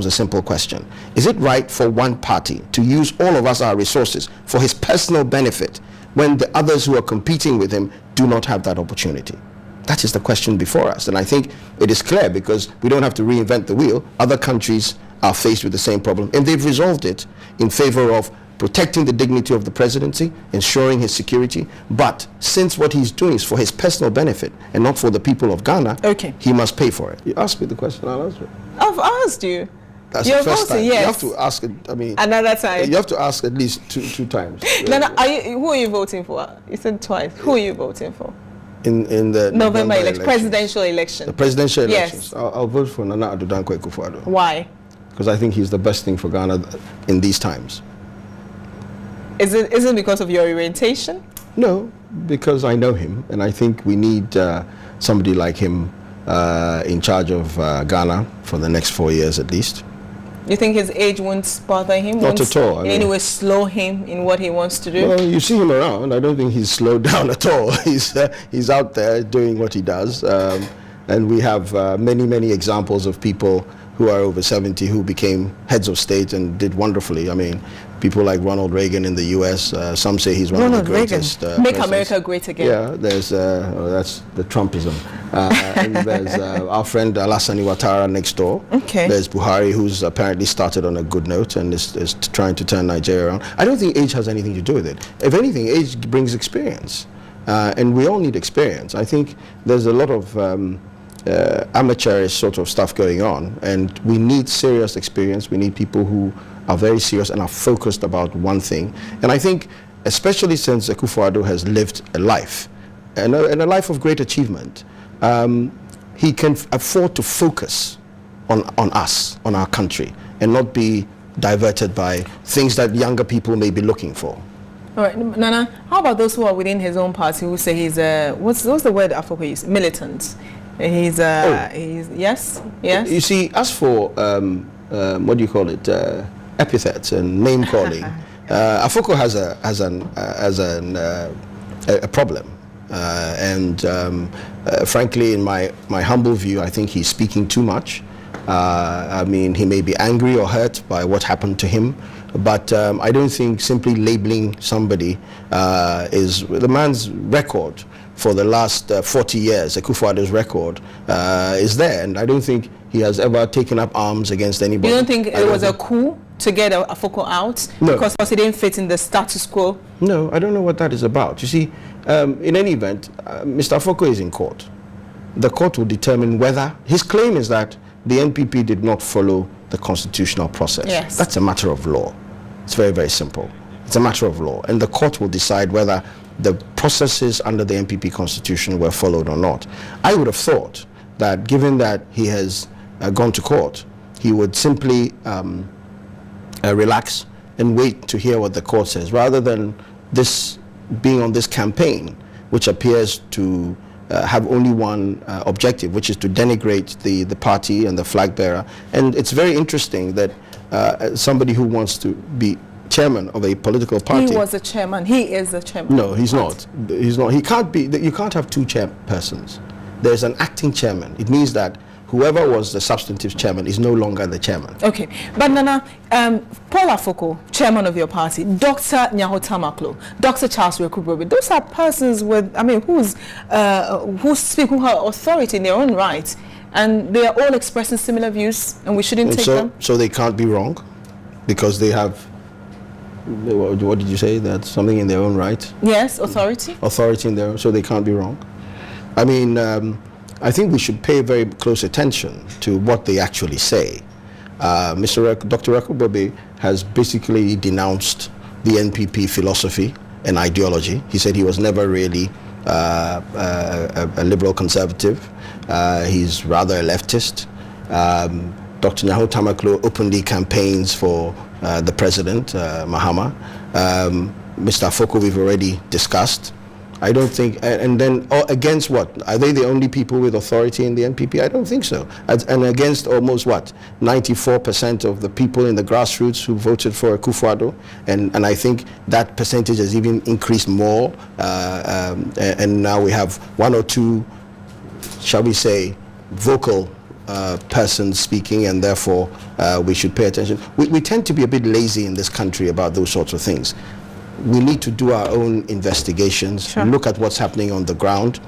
becomes a simple question. Is it right for one party to use all of us, our resources, for his personal benefit when the others who are competing with him do not have that opportunity? That is the question before us. And I think it is clear, because we don't have to reinvent the wheel. Other countries are faced with the same problem, and they've resolved it in favor of protecting the dignity of the presidency, ensuring his security. But since what he's doing is for his personal benefit and not for the people of Ghana, he must pay for it. You asked me the question, I'll answer it. I've asked you. That's the first time. Yes. You have to ask it, another time. You have to ask at least two times. Nana, who are you voting for? You said twice. Who are you voting for? In the November election, presidential election. The presidential elections. Yes. I'll vote for Nana Addo Dankwa Akufo-Addo. Why? Because I think he's the best thing for Ghana in these times. Is it because of your orientation? No, because I know him, and I think we need somebody like him in charge of Ghana for the next 4 years at least. You think his age won't bother him? Not at all. In any way slow him in what he wants to do? Well, you see him around. I don't think he's slowed down at all. He's out there doing what he does. And we have many examples of people who are over 70 who became heads of state and did wonderfully. I mean, people like Ronald Reagan in the U.S. Some say he's one of the greatest. Make America great again. Yeah, there's that's the Trumpism. And there's our friend Alassane Ouattara next door. Okay. There's Buhari, who's apparently started on a good note and is trying to turn Nigeria around. I don't think age has anything to do with it. If anything, age brings experience, and we all need experience. I think there's a lot of amateurish sort of stuff going on, and we need serious experience. We need people who are very serious and are focused about one thing. And I think, especially since Akufo-Addo has lived a life, and a life of great achievement, he can afford to focus on us, on our country, and not be diverted by things that younger people may be looking for. All right, Nana, how about those who are within his own party who say he's what's the word Afoko uses? Militant. He's yes. You see, as for what do you call it, epithets and name calling, Afoko has a problem, and frankly, in my humble view, I think he's speaking too much. I mean, he may be angry or hurt by what happened to him, but I don't think simply labeling somebody is the man's record. For the last 40 years, Akufo-Addo's record is there, and I don't think he has ever taken up arms against anybody. You don't think it was a coup to get Afoko out? No. Because he didn't fit in the status quo? No, I don't know what that is about. You see, in any event, Mr. Afoko is in court. The court will determine whether... His claim is that the NPP did not follow the constitutional process. Yes. That's a matter of law. It's very, very simple. It's a matter of law, and the court will decide whether the processes under the NPP constitution were followed or not. I would have thought that given that he has gone to court, he would simply relax and wait to hear what the court says, rather than this being on this campaign, which appears to have only one objective, which is to denigrate the party and the flag bearer. And it's very interesting that somebody who wants to be chairman of a political party. He was a chairman. He is a chairman. No, he's not. He's not. He can't be. You can't have two chairpersons. There's an acting chairman. It means that whoever was the substantive chairman is no longer the chairman. Okay, but Nana, Paul Afoko, chairman of your party, Dr. Nyaho Tamaklo, Dr. Charles Rekubobi, those are persons with, I mean, who speak, who have authority in their own right, and they are all expressing similar views, and we shouldn't take them. So they can't be wrong, because they have. What did you say? That's something in their own right? Yes, authority. Authority in their own, so they can't be wrong. I mean, I think we should pay very close attention to what they actually say. Dr. Rekubobi has basically denounced the NPP philosophy and ideology. He said he was never really a liberal conservative. He's rather a leftist. Dr. Nyaho Tamaklo openly campaigns for the president, Mahama. Mr. Afoko, we've already discussed. I don't think, and then against what? Are they the only people with authority in the NPP? I don't think so. And against almost what? 94% of the people in the grassroots who voted for Akufo-Addo, and I think that percentage has even increased more. And now we have one or two, shall we say, vocal person speaking, and therefore we should pay attention. We tend to be a bit lazy in this country about those sorts of things. We need to do our own investigations, Sure. look at what's happening on the ground,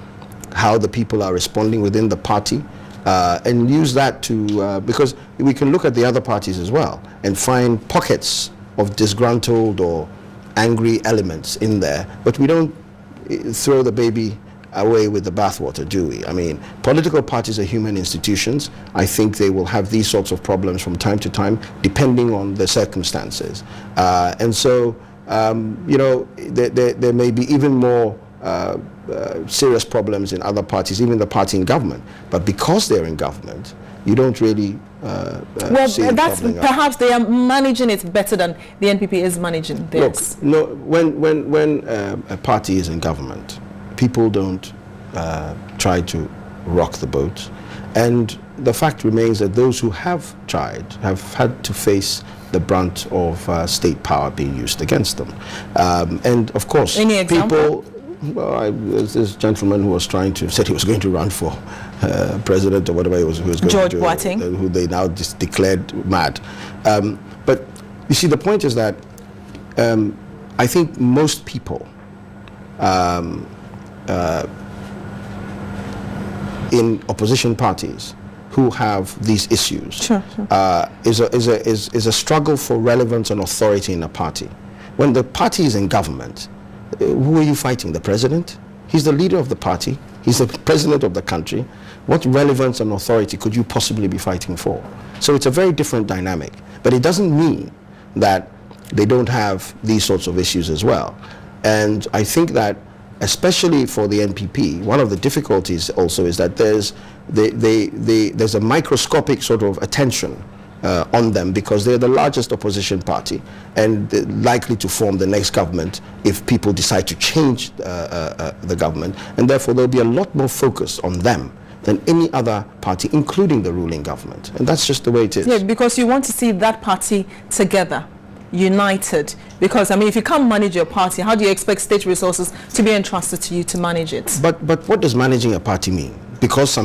how the people are responding within the party, and use that to, because we can look at the other parties as well and find pockets of disgruntled or angry elements in there, but we don't throw the baby away with the bathwater, do we? I mean, political parties are human institutions. I think they will have these sorts of problems from time to time, depending on the circumstances. And so, you know, there may be even more serious problems in other parties, even the party in government. But because they're in government, you don't really well, see it that's bubbling up. perhaps they are managing it better than the NPP is managing this. Look, no, when a party is in government, people don't try to rock the boat, and the fact remains that those who have tried have had to face the brunt of state power being used against them. And of course, Any example? people. Well, there's this gentleman who was said he was going to run for president or whatever he was going George to do, Boateng. who they now just declared mad. But you see, the point is that I think most people in opposition parties who have these issues Sure. is a struggle for relevance and authority in a party. When the party is in government, who are you fighting? The president? He's the leader of the party. He's the president of the country. What relevance and authority could you possibly be fighting for? So it's a very different dynamic. But it doesn't mean that they don't have these sorts of issues as well. And I think that, especially for the NPP, one of the difficulties also is that there's a microscopic sort of attention on them, because they're the largest opposition party and likely to form the next government if people decide to change the government, and therefore there'll be a lot more focus on them than any other party, including the ruling government. And that's just the way it is. Yeah, because you want to see that party together, united. Because, I mean, if you can't manage your party, how do you expect state resources to be entrusted to you to manage it? But what does managing a party mean? Because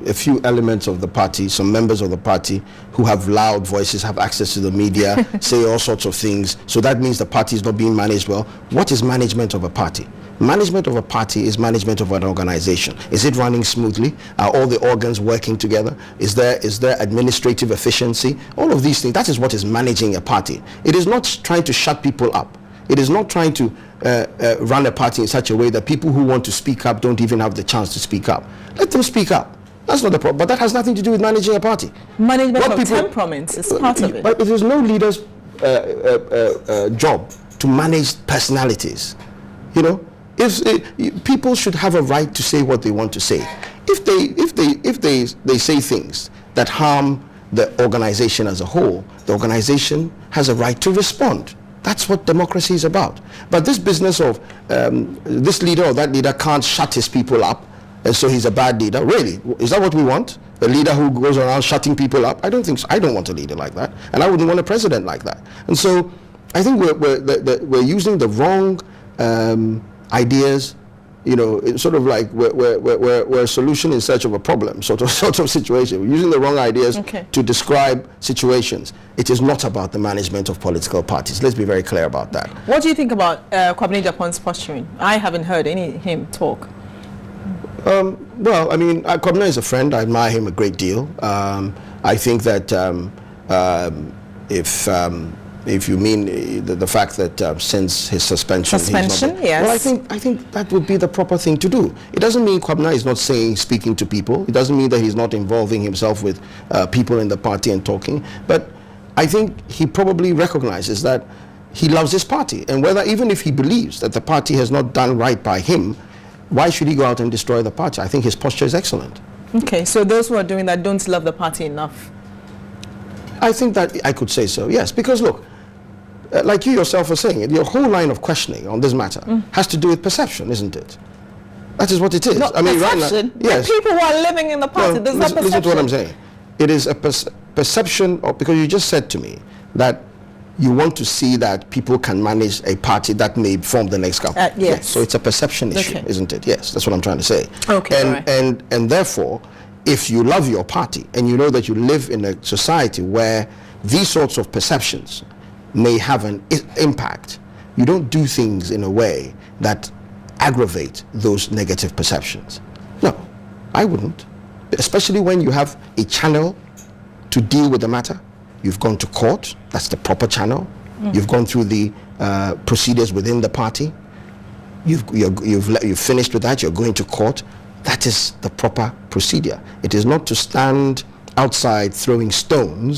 a few elements of the party, some members of the party who have loud voices, have access to the media, say all sorts of things, so that means the party is not being managed well. What is management of a party? Management of a party is management of an organization. Is it running smoothly? Are all the organs working together? Is there administrative efficiency? All of these things, that is what is managing a party. It is not trying to shut people up. It is not trying to run a party in such a way that people who want to speak up don't even have the chance to speak up. Let them speak up. That's not the problem. But that has nothing to do with managing a party. Management of temperament is part of it. But it is no leader's job to manage personalities. You know, people should have a right to say what they want to say. If they say things that harm the organization as a whole, the organization has a right to respond. That's what democracy is about. But this business of this leader or that leader can't shut his people up, and so he's a bad leader. Really? Is that what we want? A leader who goes around shutting people up? I don't think so. I don't want a leader like that. And I wouldn't want a president like that. And so I think we're using the wrong ideas, you know, it's sort of like we're a solution in search of a problem sort of situation. We're using the wrong ideas to describe situations. It is not about the management of political parties. Let's be very clear about that. What do you think about Kwabena Japon's posturing? I haven't heard him talk. Well, I mean, Kwabena is a friend. I admire him a great deal. I think that if you mean the fact that since his suspension, yes. Well, I think that would be the proper thing to do. It doesn't mean Kwabena is not speaking to people. It doesn't mean that he's not involving himself with people in the party and talking. But I think he probably recognizes that he loves his party, and even if he believes that the party has not done right by him, why should he go out and destroy the party? I think his posture is excellent. Okay, so those who are doing that don't love the party enough. I think that I could say so, yes, because look, like you yourself were saying, your whole line of questioning on this matter has to do with perception, isn't it? That is what it is. Not I mean, perception. Right now, yes. The people who are living in the party, there's no perception. Listen to what I'm saying. It is a perception, because you just said to me that you want to see that people can manage a party that may form the next government. Yes. So it's a perception issue, isn't it? Yes, that's what I'm trying to say. Okay. And therefore, if you love your party and you know that you live in a society where these sorts of perceptions may have an impact, you don't do things in a way that aggravate those negative perceptions. No, I wouldn't. Especially when you have a channel to deal with the matter. You've gone to court, that's the proper channel. You've gone through the procedures within the party. You've finished with that, you're going to court. That is the proper procedure. It is not to stand outside throwing stones